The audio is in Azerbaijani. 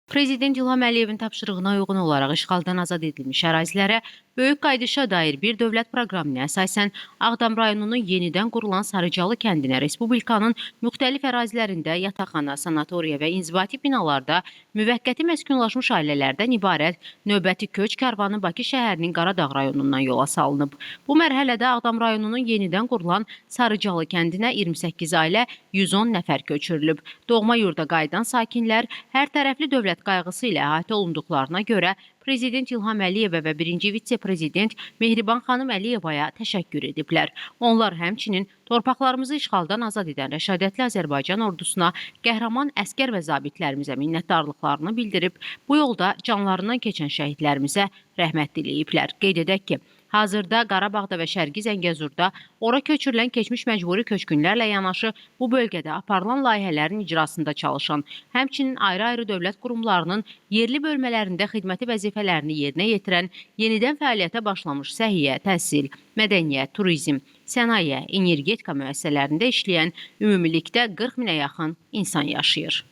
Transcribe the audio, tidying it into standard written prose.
Prezident İlham Əliyevin tapşırığına uyğun olaraq işğaldan azad edilmiş ərazilərə böyük qayıdışa dair bir dövlət proqramına əsasən Ağdam rayonunun yenidən qurulan Sarıcalı kəndinə Respublikanın müxtəlif ərazilərində yataqxana, sanatoriya və inzibati binalarda müvəqqəti məskunlaşmış ailələrdən ibarət növbəti köç karvanı Bakı şəhərinin Qaradağ rayonundan yola salınıb. Bu mərhələdə Ağdam rayonunun yenidən qurulan Sarıcalı kəndinə 28 ailə, 110 nəfər köçürülüb. Doğma yurda qayıdan sakinlər hər tərəfli dövlət qayğısı ilə əhatə olunduqlarına görə Prezident İlham Əliyevə və birinci vitse-prezident Mehriban xanım Əliyevaya təşəkkür ediblər. Onlar həmçinin torpaqlarımızı işğaldan azad edən rəşadətli Azərbaycan ordusuna, qəhrəman əskər və zabitlərimizə minnətdarlıqlarını bildirib, bu yolda canlarından keçən şəhidlərimizə rəhmət diləyiblər. Qeyd edək ki, hazırda Qarabağda və Şərqi Zəngəzurda ora köçürülən keçmiş məcburi köçkünlərlə yanaşı bu bölgədə aparılan layihələrin icrasında çalışan, həmçinin ayrı-ayrı dövlət qurumlarının yerli bölmələrində xidməti vəzifələrini yerinə yetirən, yenidən fəaliyyətə başlamış səhiyyə, təhsil, mədəniyyət, turizm, sənaye, energetika müəssisələrində işləyən ümumilikdə 40 minə yaxın insan yaşayır.